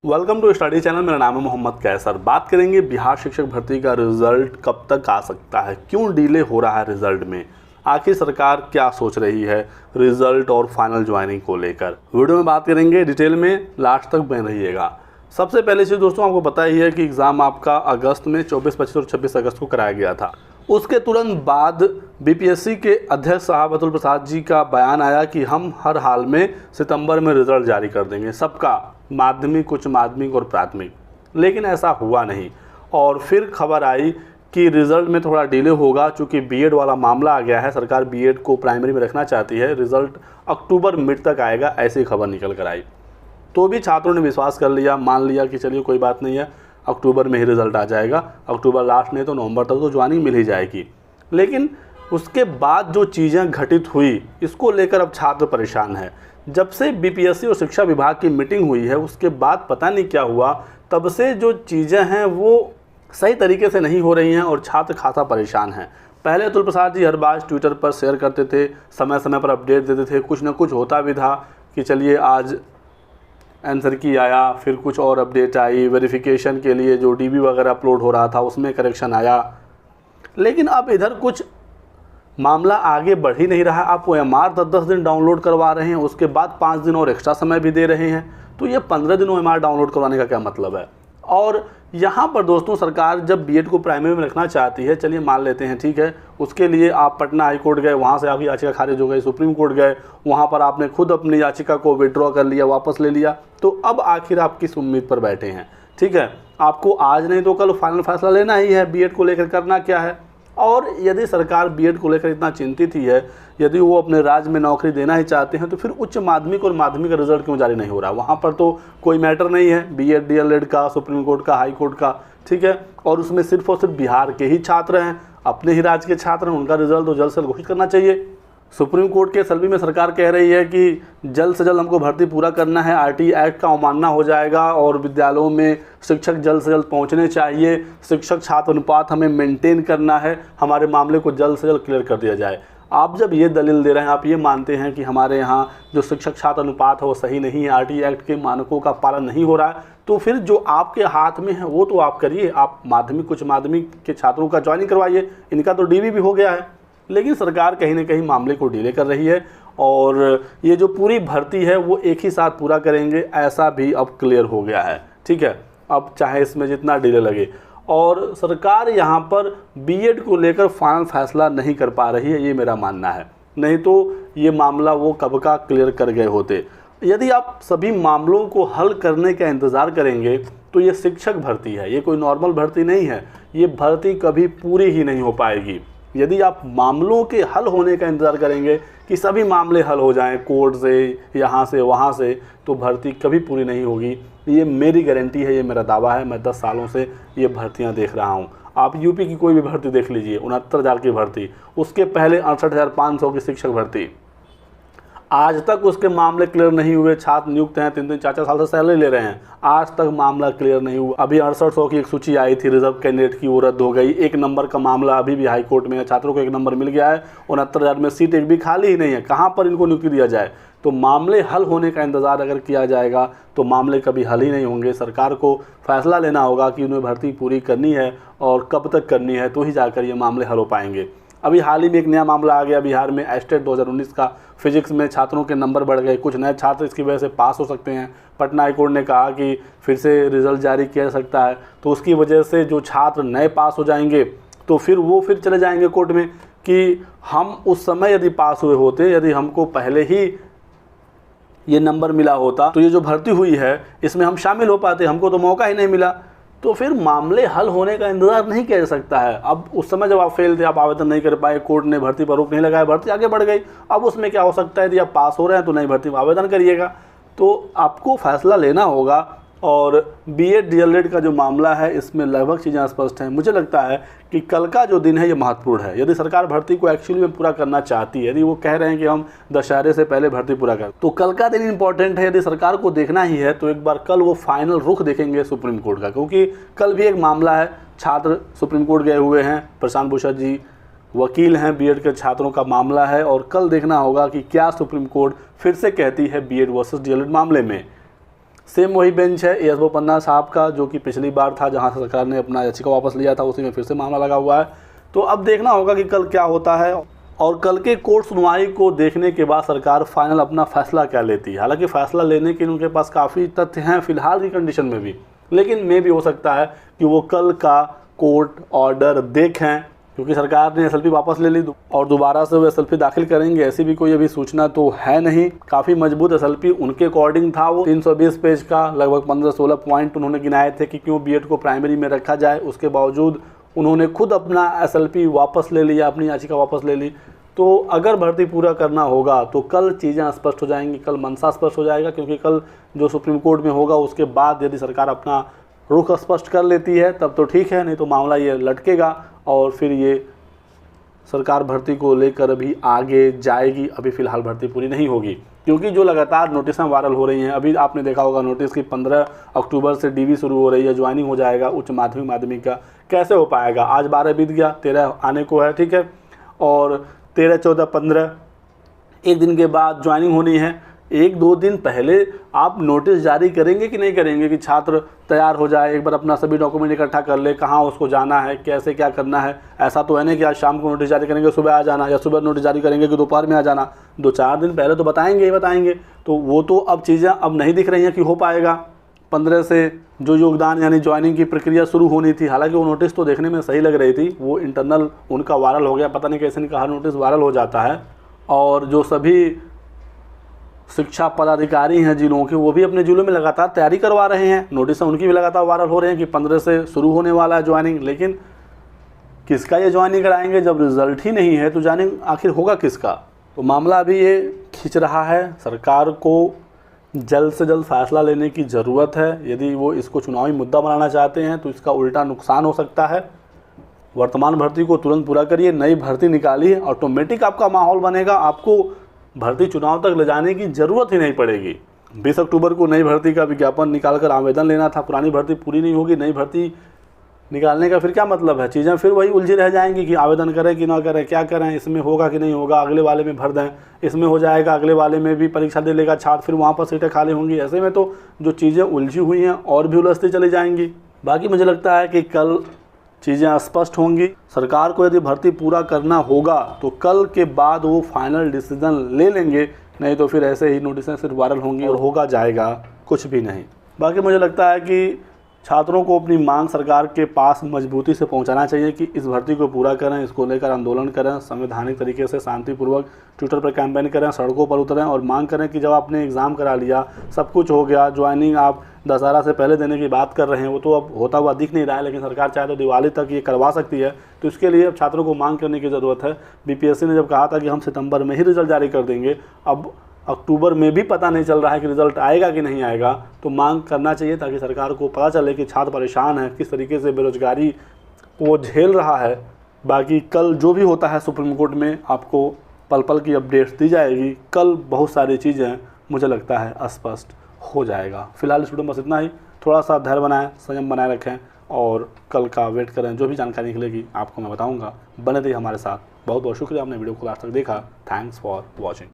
Welcome to study channel. मेरा नाम है मोहम्मद कैसर। बात करेंगे बिहार शिक्षक भर्ती का रिजल्ट कब तक आ सकता है, क्यों डिले हो रहा है रिजल्ट में, आखिर सरकार क्या सोच रही है रिजल्ट और फाइनल ज्वाइनिंग को लेकर। वीडियो में बात करेंगे डिटेल में, लास्ट तक बने रहिएगा। सबसे पहले चीज़ दोस्तों, आपको पता ही है कि एग्ज़ाम आपका अगस्त में 24, 25 और 26 अगस्त को कराया गया था। उसके तुरंत बाद बीपीएससी के अध्यक्ष साहब अतुल प्रसाद जी का बयान आया कि हम हर हाल में सितंबर में रिजल्ट जारी कर देंगे, सबका, माध्यमिक, उच्च माध्यमिक और प्राथमिक। लेकिन ऐसा हुआ नहीं और फिर खबर आई कि रिज़ल्ट में थोड़ा डिले होगा, चूँकि बीएड वाला मामला आ गया है। सरकार बीएड को प्राइमरी में रखना चाहती है, रिज़ल्ट अक्टूबर मिड तक आएगा, ऐसी खबर निकल कर आई। तो भी छात्रों ने विश्वास कर लिया, मान लिया कि चलिए कोई बात नहीं है, अक्टूबर में ही रिज़ल्ट आ जाएगा, अक्टूबर लास्ट नहीं तो नवंबर तक तो ज्वाइनिंग मिल ही जाएगी। लेकिन उसके बाद जो चीज़ें घटित हुई, इसको लेकर अब छात्र परेशान है। जब से बीपीएससी और शिक्षा विभाग की मीटिंग हुई है, उसके बाद पता नहीं क्या हुआ, तब से जो चीज़ें हैं वो सही तरीके से नहीं हो रही हैं और छात्र खासा परेशान हैं। पहले अतुल प्रसाद जी हर बार ट्विटर पर शेयर करते थे, समय समय पर अपडेट देते थे, कुछ ना कुछ होता भी था कि चलिए आज आंसर की आया, फिर कुछ और अपडेट आई, वेरिफिकेशन के लिए जो डीबी वगैरह अपलोड हो रहा था उसमें करेक्शन आया। लेकिन अब इधर कुछ मामला आगे बढ़ ही नहीं रहा। आप OMR 10-10 दिन डाउनलोड करवा रहे हैं, उसके बाद 5 दिन और एक्स्ट्रा समय भी दे रहे हैं, तो ये 15 दिन OMR डाउनलोड करवाने का क्या मतलब है। और यहाँ पर दोस्तों सरकार जब बीएड को प्राइमरी में रखना चाहती है, चलिए मान लेते हैं, ठीक है, उसके लिए आप पटना हाई कोर्ट गए, वहाँ से आपकी याचिका खारिज हो गई, सुप्रीम कोर्ट गए, वहाँ पर आपने खुद अपनी याचिका को विड्रॉ कर लिया, वापस ले लिया, तो अब आखिर आप किस उम्मीद पर बैठे हैं। ठीक है, आपको आज नहीं तो कल फाइनल फैसला लेना ही है, बीएड को लेकर करना क्या है। और यदि सरकार बीएड को लेकर इतना चिंतित ही है, यदि वो अपने राज्य में नौकरी देना ही चाहते हैं, तो फिर उच्च माध्यमिक और माध्यमिक का रिजल्ट क्यों जारी नहीं हो रहा। वहाँ पर तो कोई मैटर नहीं है, बीएड डीएलएड का, सुप्रीम कोर्ट का, हाई कोर्ट का, ठीक है, और उसमें सिर्फ और सिर्फ बिहार के ही छात्र हैं, अपने ही राज्य के छात्र हैं, उनका रिजल्ट तो जल्द से जल्द घोषित करना चाहिए। सुप्रीम कोर्ट के एसएलपी में सरकार कह रही है कि जल्द से जल्द हमको भर्ती पूरा करना है, आरटी एक्ट का अवमानना हो जाएगा और विद्यालयों में शिक्षक जल्द से जल्द पहुंचने चाहिए, शिक्षक छात्र अनुपात हमें मेंटेन करना है, हमारे मामले को जल्द से जल्द क्लियर कर दिया जाए। आप जब ये दलील दे रहे हैं, आप ये मानते हैं कि हमारे यहाँ जो शिक्षक छात्र अनुपात है वो सही नहीं है, आरटी एक्ट के मानकों का पालन नहीं हो रहा है, तो फिर जो आपके हाथ में है वो तो आप करिए, आप माध्यमिक, उच्च माध्यमिक के छात्रों का ज्वाइनिंग करवाइए, इनका तो डीबी भी हो गया है। लेकिन सरकार कहीं ना कहीं मामले को डिले कर रही है और ये जो पूरी भर्ती है वो एक ही साथ पूरा करेंगे, ऐसा भी अब क्लियर हो गया है। ठीक है, अब चाहे इसमें जितना डिले लगे, और सरकार यहाँ पर बीएड को लेकर फाइनल फैसला नहीं कर पा रही है, ये मेरा मानना है। नहीं तो ये मामला वो कब का क्लियर कर गए होते। यदि आप सभी मामलों को हल करने का इंतज़ार करेंगे तो ये शिक्षक भर्ती है, ये कोई नॉर्मल भर्ती नहीं है, ये भर्ती कभी पूरी ही नहीं हो पाएगी। यदि आप मामलों के हल होने का इंतज़ार करेंगे कि सभी मामले हल हो जाएं कोर्ट से, यहाँ से वहाँ से, तो भर्ती कभी पूरी नहीं होगी। ये मेरी गारंटी है, ये मेरा दावा है। मैं 10 सालों से ये भर्तियाँ देख रहा हूँ। आप यूपी की कोई भी भर्ती देख लीजिए, 69,000 की भर्ती, उसके पहले 68,500 की शिक्षक भर्ती, आज तक उसके मामले क्लियर नहीं हुए। छात्र नियुक्त हैं, 3-3, 4-4 साल से सैलरी ले रहे हैं, आज तक मामला क्लियर नहीं हुआ। अभी 6800 की एक सूची आई थी रिजर्व कैंडिडेट की, वो रद्द हो गई। 1 नंबर का मामला अभी भी हाई कोर्ट में है, छात्रों को 1 नंबर मिल गया है, 69,000 में सीट एक भी खाली ही नहीं है, कहाँ पर इनको नियुक्ति दिया जाए। तो मामले हल होने का इंतज़ार अगर किया जाएगा तो मामले कभी हल ही नहीं होंगे। सरकार को फैसला लेना होगा कि उन्हें भर्ती पूरी करनी है और कब तक करनी है, तो ही जाकर ये मामले हल हो पाएंगे। अभी हाल ही में एक नया मामला आ गया बिहार में, एस्टेट 2019 का, फिजिक्स में छात्रों के नंबर बढ़ गए, कुछ नए छात्र इसकी वजह से पास हो सकते हैं। पटना हाई कोर्ट ने कहा कि फिर से रिजल्ट जारी किया जा सकता है, तो उसकी वजह से जो छात्र नए पास हो जाएंगे तो फिर वो फिर चले जाएंगे कोर्ट में कि हम उस समय यदि पास हुए होते, यदि हमको पहले ही ये नंबर मिला होता तो ये जो भर्ती हुई है इसमें हम शामिल हो पाते, हमको तो मौका ही नहीं मिला। तो फिर मामले हल होने का इंतज़ार नहीं किया जा सकता है। अब उस समय जब आप फेल थे, आप आवेदन नहीं कर पाए, कोर्ट ने भर्ती पर रोक नहीं लगाया, भर्ती आगे बढ़ गई। अब उसमें क्या हो सकता है, यदि आप पास हो रहे हैं तो नई भर्ती में आवेदन करिएगा। तो आपको फैसला लेना होगा। और बीएड डीएलएड का जो मामला है, इसमें लगभग चीज़ें स्पष्ट हैं। मुझे लगता है कि कल का जो दिन है ये महत्वपूर्ण है। यदि सरकार भर्ती को एक्चुअली में पूरा करना चाहती है, यदि वो कह रहे हैं कि हम दशहरे से पहले भर्ती पूरा करें, तो कल का दिन इंपॉर्टेंट है। यदि सरकार को देखना ही है तो एक बार कल वो फाइनल रुख देखेंगे सुप्रीम कोर्ट का, क्योंकि कल भी एक मामला है, छात्र सुप्रीम कोर्ट गए हुए हैं, प्रशांत भूषण जी वकील हैं, बीएड के छात्रों का मामला है, और कल देखना होगा कि क्या सुप्रीम कोर्ट फिर से कहती है बीएड वर्सेस डीएलएड मामले में। सेम वही बेंच है एएस बोपन्ना साहब का, जो कि पिछली बार था जहां से सरकार ने अपना याचिका वापस लिया था, उसी में फिर से मामला लगा हुआ है। तो अब देखना होगा कि कल क्या होता है और कल के कोर्ट सुनवाई को देखने के बाद सरकार फाइनल अपना फैसला क्या लेती है। हालांकि फैसला लेने के उनके पास काफ़ी तथ्य हैं फिलहाल की कंडीशन में भी, लेकिन मे भी हो सकता है कि वो कल का कोर्ट ऑर्डर देखें, क्योंकि सरकार ने एसएलपी वापस ले ली और दोबारा से वो एसएलपी दाखिल करेंगे ऐसी भी कोई अभी सूचना तो है नहीं। काफ़ी मजबूत एसएलपी उनके अकॉर्डिंग था, वो 320 पेज का लगभग 15-16 पॉइंट उन्होंने गिनाए थे कि क्यों बीएड को प्राइमरी में रखा जाए। उसके बावजूद उन्होंने खुद अपना एसएलपी वापस ले लिया, अपनी याचिका वापस ले ली। तो अगर भर्ती पूरा करना होगा तो कल चीज़ें स्पष्ट हो जाएंगी, कल मनसा स्पष्ट हो जाएगा, क्योंकि कल जो सुप्रीम कोर्ट में होगा उसके बाद यदि सरकार अपना रुख स्पष्ट कर लेती है तब तो ठीक है, नहीं तो मामला ये लटकेगा और फिर ये सरकार भर्ती को लेकर अभी आगे जाएगी। अभी फ़िलहाल भर्ती पूरी नहीं होगी, क्योंकि जो लगातार नोटिस वायरल हो रही हैं, अभी आपने देखा होगा नोटिस की 15 अक्टूबर से डीवी शुरू हो रही है, ज्वाइनिंग हो जाएगा उच्च माध्यमिक माध्यमिक का। कैसे हो पाएगा? आज 12 बीत गया, 13 आने को है, ठीक है, और 13, 14, 15 एक दिन के बाद ज्वाइनिंग होनी है। 1-2 दिन पहले आप नोटिस जारी करेंगे कि नहीं करेंगे कि छात्र तैयार हो जाए, एक बार अपना सभी डॉक्यूमेंट इकट्ठा कर ले, कहाँ उसको जाना है, कैसे क्या करना है। ऐसा तो है नहीं कि आज शाम को नोटिस जारी करेंगे सुबह आ जाना, या सुबह नोटिस जारी करेंगे कि दोपहर में आ जाना। 2-4 दिन पहले तो बताएंगे ही बताएंगे। तो वो तो अब चीज़ें अब नहीं दिख रही हैं कि हो पाएगा। 15 से जो योगदान यानी ज्वाइनिंग की प्रक्रिया शुरू होनी थी, हालांकि वो नोटिस तो देखने में सही लग रही थी, वो इंटरनल उनका वायरल हो गया, पता नहीं कैसे इनका हर नोटिस वायरल हो जाता है। और जो सभी शिक्षा पदाधिकारी हैं जिलों के, वो भी अपने जिलों में लगातार तैयारी करवा रहे हैं, नोटिस उनकी भी लगातार वायरल हो रहे हैं कि 15 से शुरू होने वाला है ज्वाइनिंग। लेकिन किसका ये ज्वाइनिंग कराएंगे? जब रिजल्ट ही नहीं है तो ज्वाइनिंग आखिर होगा किसका? तो मामला अभी ये खींच रहा है। सरकार को जल्द से जल्द फैसला लेने की ज़रूरत है। यदि वो इसको चुनावी मुद्दा बनाना चाहते हैं तो इसका उल्टा नुकसान हो सकता है। वर्तमान भर्ती को तुरंत पूरा करिए, नई भर्ती निकालिए, ऑटोमेटिक आपका माहौल बनेगा, आपको भर्ती चुनाव तक ले जाने की ज़रूरत ही नहीं पड़ेगी। 20 अक्टूबर को नई भर्ती का विज्ञापन निकालकर आवेदन लेना था, पुरानी भर्ती पूरी नहीं होगी, नई भर्ती निकालने का फिर क्या मतलब है? चीज़ें फिर वही उलझी रह जाएंगी कि आवेदन करें कि ना करें, क्या करें, इसमें होगा कि नहीं होगा, अगले वाले में भर दें, इसमें हो जाएगा, अगले वाले में भी परीक्षा दे लेगा छात्र, फिर वहाँ पर सीटें खाली होंगी। ऐसे में तो जो चीज़ें उलझी हुई हैं और भी उलझती चली जाएंगी। बाकी मुझे लगता है कि कल चीज़ें स्पष्ट होंगी। सरकार को यदि भर्ती पूरा करना होगा तो कल के बाद वो फाइनल डिसीजन ले लेंगे, नहीं तो फिर ऐसे ही नोटिसें सिर्फ वायरल होंगी और होगा जाएगा कुछ भी नहीं। बाकी मुझे लगता है कि छात्रों को अपनी मांग सरकार के पास मजबूती से पहुंचाना चाहिए कि इस भर्ती को पूरा करें, इसको लेकर आंदोलन करें, संवैधानिक तरीके से शांतिपूर्वक ट्विटर पर कैंपेन करें, सड़कों पर उतरें और मांग करें कि जब आपने एग्ज़ाम करा लिया, सब कुछ हो गया, ज्वाइनिंग आप दशहरा से पहले देने की बात कर रहे हैं, वो तो अब होता हुआ दिख नहीं रहा है, लेकिन सरकार चाहे तो दिवाली तक ये करवा सकती है। तो इसके लिए अब छात्रों को मांग करने की ज़रूरत है। बीपीएससी ने जब कहा था कि हम सितंबर में ही रिजल्ट जारी कर देंगे, अब अक्टूबर में भी पता नहीं चल रहा है कि रिज़ल्ट आएगा कि नहीं आएगा, तो मांग करना चाहिए ताकि सरकार को पता चले कि छात्र परेशान है, किस तरीके से बेरोजगारी वो झेल रहा है। बाकी कल जो भी होता है सुप्रीम कोर्ट में आपको पल पल की अपडेट्स दी जाएगी। कल बहुत सारी चीज़ें मुझे लगता है स्पष्ट हो जाएगा। फिलहाल इस वीडियो में बस इतना ही। थोड़ा सा धैर्य बनाएं, संयम बनाए रखें और कल का वेट करें। जो भी जानकारी निकलेगी आपको मैं बताऊँगा। बने रहिए हमारे साथ। बहुत बहुत शुक्रिया आपने वीडियो को लास्ट तक देखा। Thanks for watching.